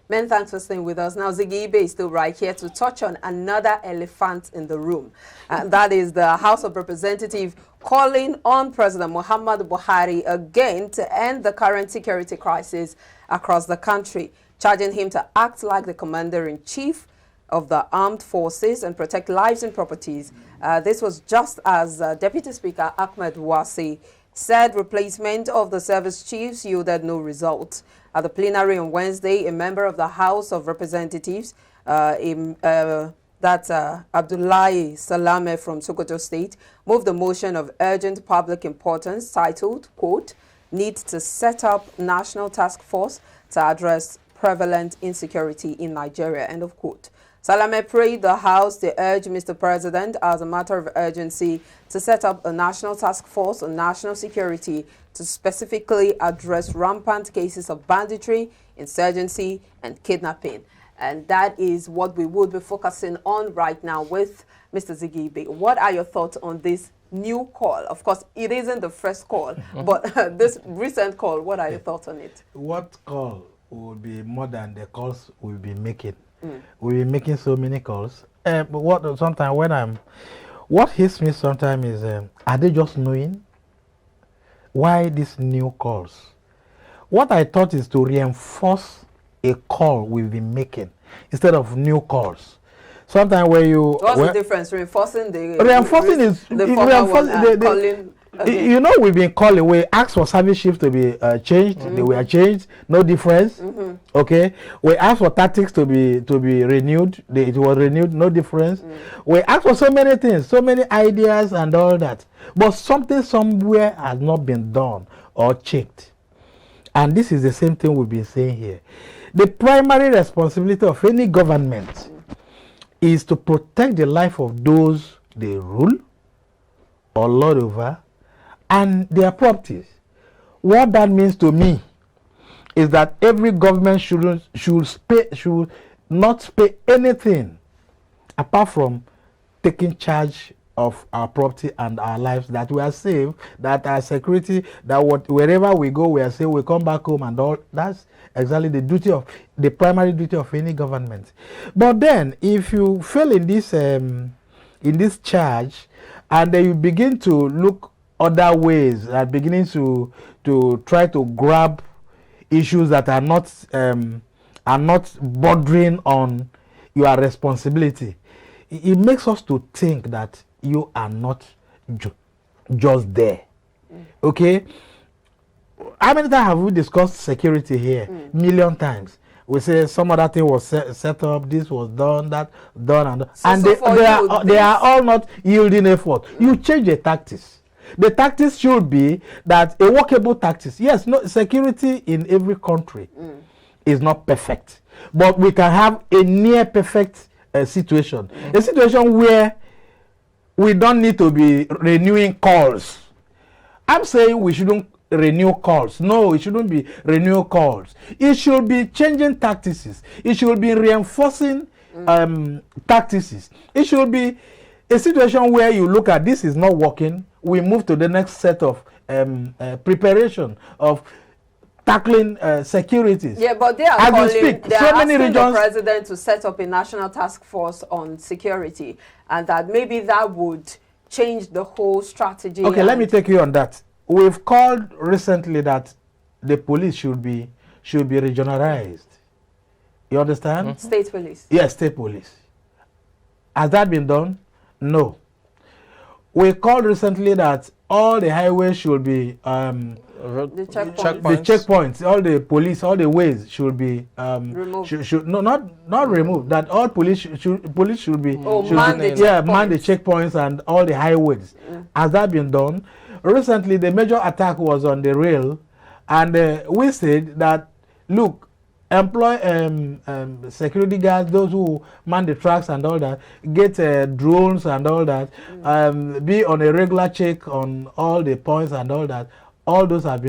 Many thanks for staying with us. Now, Ziggy Ibe is still right here to touch on another elephant in the room. And that is the House of Representatives calling on President Muhammadu Buhari again to end the current security crisis across the country, charging him to act like the Commander-in-Chief of the armed forces and protect lives and properties. This was just as Deputy Speaker Ahmed Wase said replacement of the service chiefs yielded no result. At the plenary on Wednesday, a member of the House of Representatives, Abdullahi Salame from Sokoto State, moved a motion of urgent public importance titled, quote, "Need to set up national task force to address prevalent insecurity in Nigeria," end of quote. Salame prayed the House to urge Mr. President, as a matter of urgency, to set up a national task force on national security to specifically address rampant cases of banditry, insurgency, and kidnapping. And that is what we would be focusing on right now with Mr. Ziggy Ibe. What are your thoughts on this new call? Of course, it isn't the first call, but this recent call, what are your thoughts on it? What call will be more than the calls we'll be making? We'll be making so many calls. But what hits me sometimes is, are they just knowing why these new calls? What I thought is to reinforce a call we've been making instead of new calls. Sometimes where you... What's the difference? Reinforcing the... Reinforcing is... calling... Okay. You know, we've been calling, we asked for service shift to be changed, they were changed, no difference. Okay, we asked for tactics to be renewed, it was renewed, no difference. We asked for so many things, so many ideas and all that, but something somewhere has not been done or checked. And this is the same thing we've been saying here. The primary responsibility of any government is to protect the life of those they rule or lord over and their properties. What that means to me is that every government should not pay anything apart from taking charge of our property and our lives, that we are safe, that our security, that wherever we go, we are safe, we come back home and all. That's exactly the primary duty of any government. But then, if you fail in this charge, and then you begin to look other ways, beginning to try to grab issues that are not bordering on your responsibility, it makes us to think that you are not just there. Okay? How many times have we discussed security here? Million times. We say some other thing was set up, this was done, that done, and they are all not yielding effort. You change the tactics. The tactics should be that a workable tactics. Yes, no, security in every country is not perfect, but we can have a near perfect situation. A situation where we don't need to be renewing calls. I'm saying we shouldn't renew calls. No, it shouldn't be renew calls. It should be changing tactics. It should be reinforcing tactics. It should be a situation where you look at this is not working. We move to the next set of preparation of tackling securities. Yeah, but they are asking the president to set up a national task force on security, and that maybe that would change the whole strategy. Okay, let me take you on that. We've called recently that the police should be regionalized. You understand? State police. Yes, state police. Has that been done? No. We called recently that all the highways should be the checkpoints, all the police, all the ways should be removed. Not removed. That all police should be man the checkpoints and all the highways. Has that been done? Recently, the major attack was on the rail, and we said that, look, employ security guards, those who man the tracks and all that, get drones and all that, be on a regular check on all the points and all that. All those have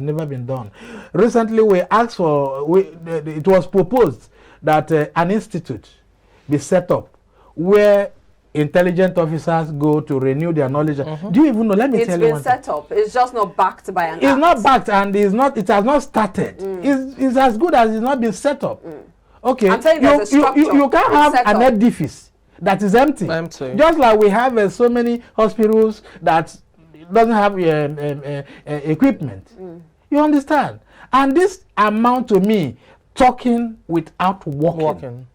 never been done. Recently, we asked for, it was proposed that an institute be set up where intelligent officers go to renew their knowledge. Do you even know? Let me tell you. It's been set up. It's just not backed by an act. It's not backed, and it has not started. It's as good as it's not been set up. Okay, I'm saying there's a structure. you can't have an edifice that is empty. Just like we have so many hospitals that doesn't have equipment. You understand? And this amount to me talking without walking.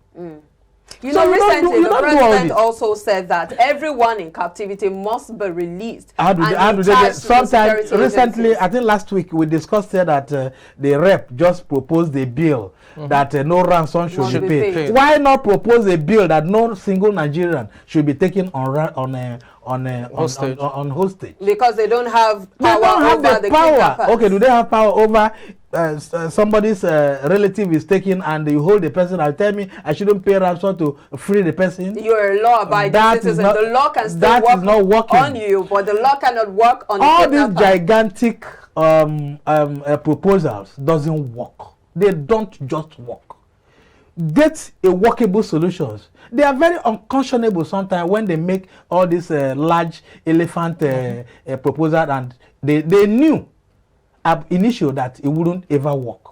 You know, recently the president also said that everyone in captivity must be released. Sometimes recently, I think last week we discussed here that the rep just proposed a bill that no ransom should be paid. Why not propose a bill that no single Nigerian should be taken on hostage? Because they don't have power over the power. Okay, do they have power over somebody's relative is taken and you hold the person and tell me I shouldn't pay ransom to free the person? You're a law-abiding citizen. The law can still work on you, but the law cannot work on all these gigantic proposals doesn't work. They don't just work. Get a workable solutions. They are very unconscionable sometimes when they make all these large elephant proposals, and they knew ab initio that it wouldn't ever work.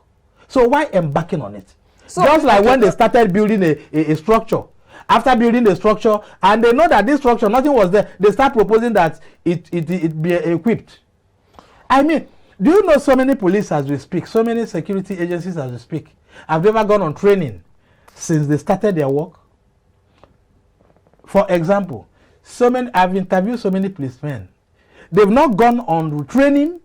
So why embarking on it? So just like when they started building a structure. After building the structure, and they know that this structure, nothing was there, they start proposing that it be equipped. I mean, do you know so many police as we speak, so many security agencies as we speak, have never gone on training since they started their work? For example, I've interviewed so many policemen. They've not gone on training.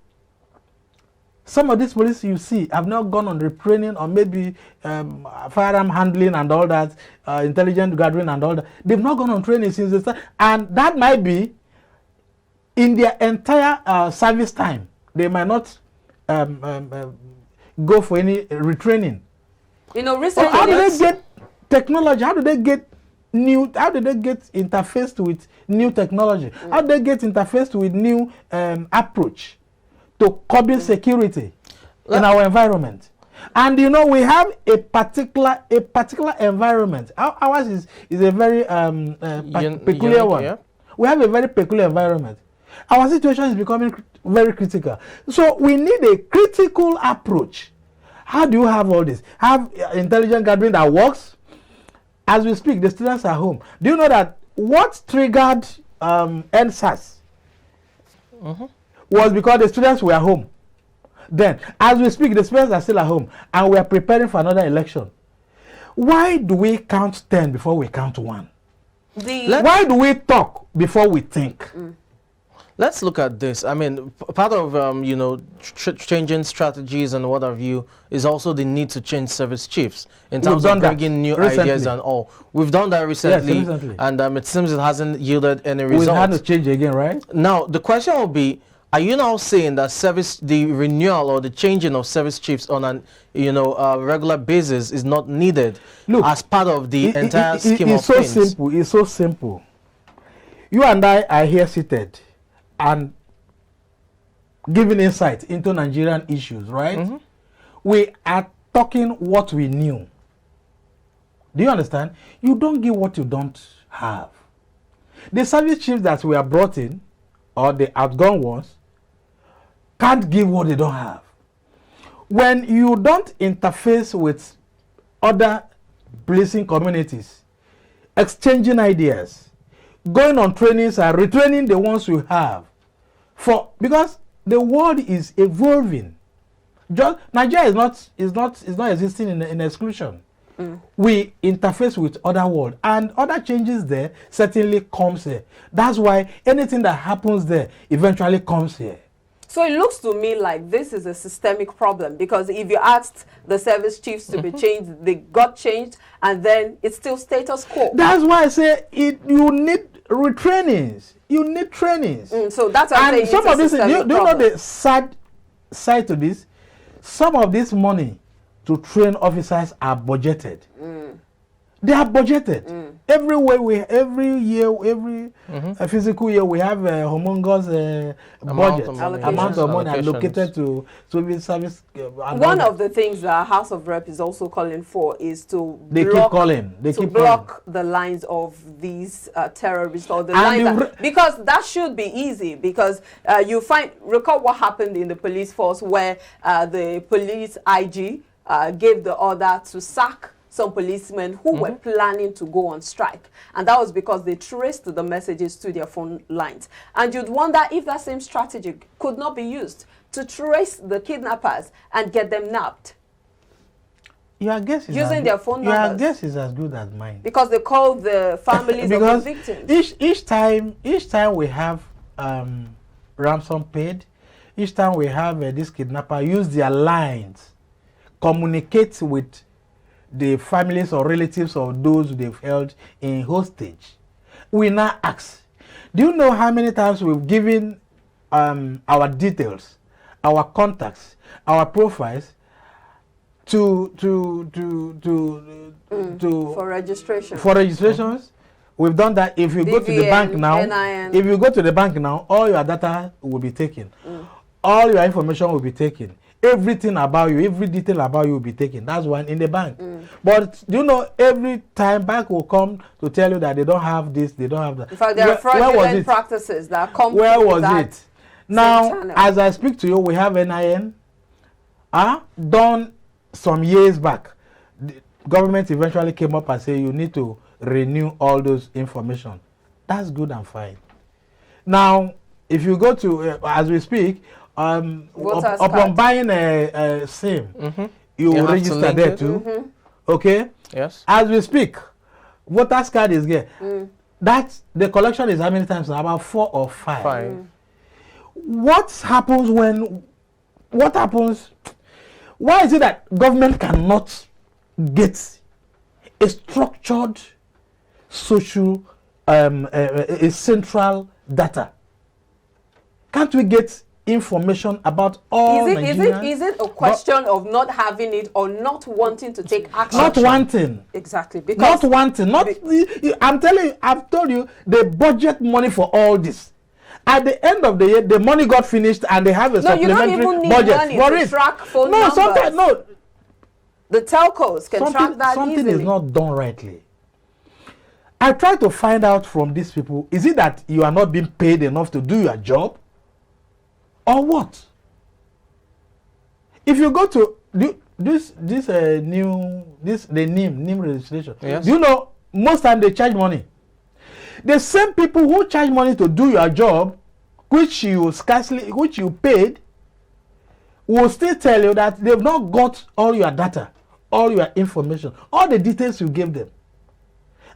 Some of these police you see have not gone on retraining, or maybe firearm handling and all that, intelligence gathering and all that. They've not gone on training since they started. And that might be in their entire service time. They might not go for any retraining. You know, recently, how do they get technology? How do they get interfaced with new technology? How do they get interfaced with new approach to curbing security in our environment? And you know, we have a particular environment. Ours is a very peculiar one. Yeah? We have a very peculiar environment. Our situation is becoming very critical. So we need a critical approach. How do you have all this? Have intelligence gathering that works? As we speak, the students are home. Do you know that what triggered NSAS was because the students were home? Then, as we speak, the students are still at home, and we are preparing for another election. Why do we count 10 before we count 1? Why do we talk before we think? Let's look at this. I mean, part of, you know, changing strategies and what have you is also the need to change service chiefs in terms of bringing new ideas and all. We've done that recently, yes, and it seems it hasn't yielded any results. We had to change again, right? Now, the question will be, are you now saying that the renewal or the changing of service chiefs on an, you know, regular basis is not needed? Look, as part of the entire scheme of things? Simple. It's so simple. You and I are here seated and giving insight into Nigerian issues, right? We are talking what we knew. Do you understand? You don't give what you don't have. The service chiefs that we are brought in, or the outgone ones, can't give what they don't have. When you don't interface with other policing communities, exchanging ideas, going on trainings and retraining the ones you have, because the world is evolving. Just Nigeria is not existing in exclusion. We interface with other world, and other changes there certainly comes here. That's why anything that happens there eventually comes here. So it looks to me like this is a systemic problem, because if you asked the service chiefs to be changed, they got changed, and then it's still status quo. That's why I say you need retrainings. You need trainings. So that's what I'm saying. Some of this, do you know the sad side to this? Some of this money to train officers are budgeted. They are budgeted. Every year, every physical year, we have a humongous budget, amount of money allocated to civil service. One of the things that House of Rep is also calling for is to block the lines of these terrorists, or the lines because that should be easy, because recall what happened in the police force, where the police IG gave the order to sack some policemen who were planning to go on strike. And that was because they traced the messages to their phone lines. And you'd wonder if that same strategy could not be used to trace the kidnappers and get them nabbed. Your guess is using their phone numbers. Your guess is as good as mine. Because they call the families of the victims. Each time we have ransom paid, each time we have this kidnapper use their lines, communicate with the families or relatives of those they've held in hostage. We now ask, do you know how many times we've given our details, our contacts, our profiles for registration. For registrations, we've done that. If you go to the bank now, if you go to the bank now, all your data will be taken. All your information will be taken. Everything about you, every detail about you will be taken. That's one in the bank. But you know, every time bank will come to tell you that they don't have this, they don't have that. In fact, there are fraudulent practices that come. Where was it? Now, as I speak to you, we have NIN. Done some years back. The government eventually came up and said you need to renew all those information. That's good and fine. Now, if you go to, as we speak, upon buying a SIM, you will register there too. Okay? Yes. As we speak, voter's card is there. That's the collection is how many times? About 4 or 5. What happens when? What happens? Why is it that government cannot get a structured social, a central data? Can't we get information about all Nigerians? Is it a question of not having it or not wanting to take action? Not wanting. Exactly. Because not wanting. I'm telling you, I've told you, they budget money for all this. At the end of the year, the money got finished and they have a supplementary budget. No, you don't even need money to track phone numbers. Sometimes, no. The telcos can track that something easily. Is not done rightly. I try to find out from these people, is it that you are not being paid enough to do your job? Or what? If you go to the NIM registration, yes. Do you know most time they charge money? The same people who charge money to do your job, which you paid, will still tell you that they've not got all your data, all your information, all the details you gave them.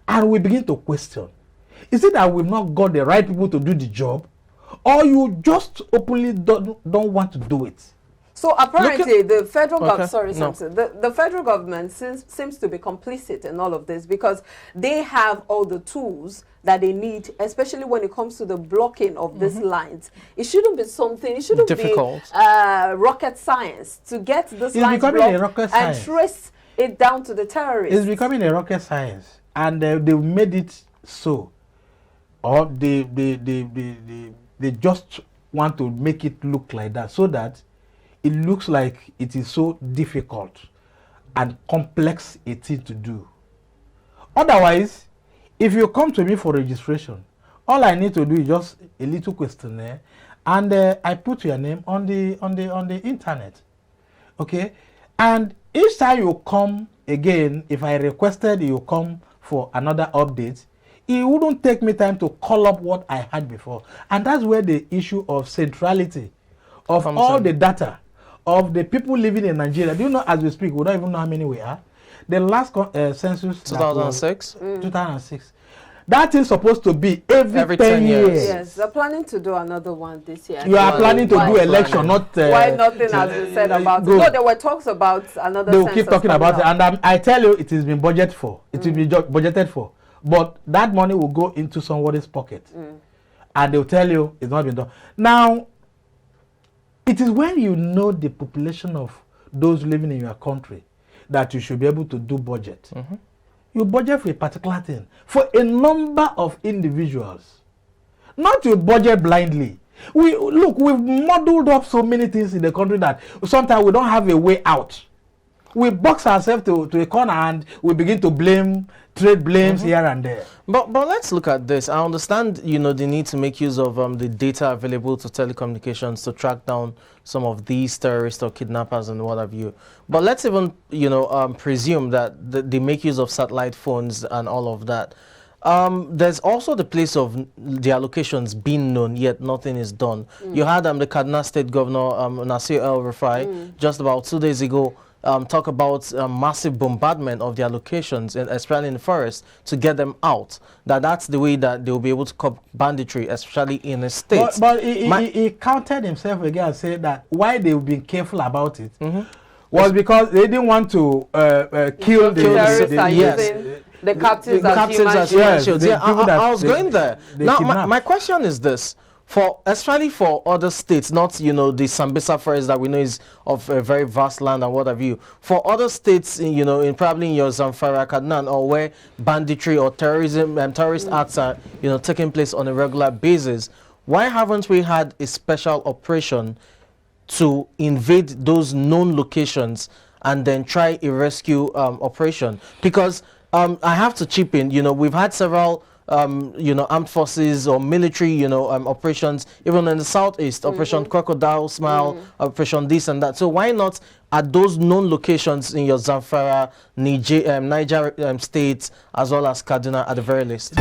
And we begin to question, is it that we've not got the right people to do the job, or you just openly don't want to do it? So apparently the federal government, the federal government seems to be complicit in all of this because they have all the tools that they need, especially when it comes to the blocking of these lines. It shouldn't be something, it shouldn't difficult. Be rocket science to get this line blocked and trace it down to the terrorists. It's becoming a rocket science, and they've made it so, or they just want to make it look like that, so that it looks like it is so difficult and complex a thing to do. Otherwise, if you come to me for registration, all I need to do is just a little questionnaire, and I put your name on the internet. Okay, and each time you come again, if I requested you come for another update, it wouldn't take me time to call up what I had before, and that's where the issue of centrality of all the data of the people living in Nigeria. Do you know, as we speak, we don't even know how many we are. The last census, 2006. 2006. That is supposed to be every 10 years. Yes, they're planning to do another one this year. You are planning to do election, not... why nothing has been said about it? No, there were talks about another census. They will keep talking about it, and I tell you, it has been budgeted for. It will be budgeted for. But that money will go into somebody's pocket. And they'll tell you it's not been done. Now, it is when you know the population of those living in your country that you should be able to do budget. You budget for a particular thing, for a number of individuals. Not to budget blindly. We've muddled up so many things in the country that sometimes we don't have a way out we box ourselves to a corner and we begin to trade blames here and there. But let's look at this. I understand, you know, the need to make use of the data available to telecommunications to track down some of these terrorists or kidnappers and what have you. But let's even, you know, presume that they make use of satellite phones and all of that. There's also the place of their locations being known, yet nothing is done. You had the Kaduna State Governor, Nasir El-Rufai, just about 2 days ago, talk about massive bombardment of their locations, especially in the forest, to get them out. That's the way that they will be able to curb banditry, especially in a state. But he countered himself again and said that why they've been careful about it was because they didn't want to kill the terrorists. The captives as human shields. Yeah, I was going there. Now, my question is this. Especially for other states, not, you know, the Sambisa forest that we know is of a very vast land and what have you. For other states, you know, probably in your Zamfara, Kaduna, or where banditry or terrorism and terrorist acts are, you know, taking place on a regular basis, why haven't we had a special operation to invade those known locations and then try a rescue operation? Because I have to chip in, you know, we've had several you know, armed forces or military, you know, operations, even in the southeast, Operation Crocodile Smile, Operation this and that. So why not at those known locations in your Zamfara, Niger states, as well as Kaduna at the very least?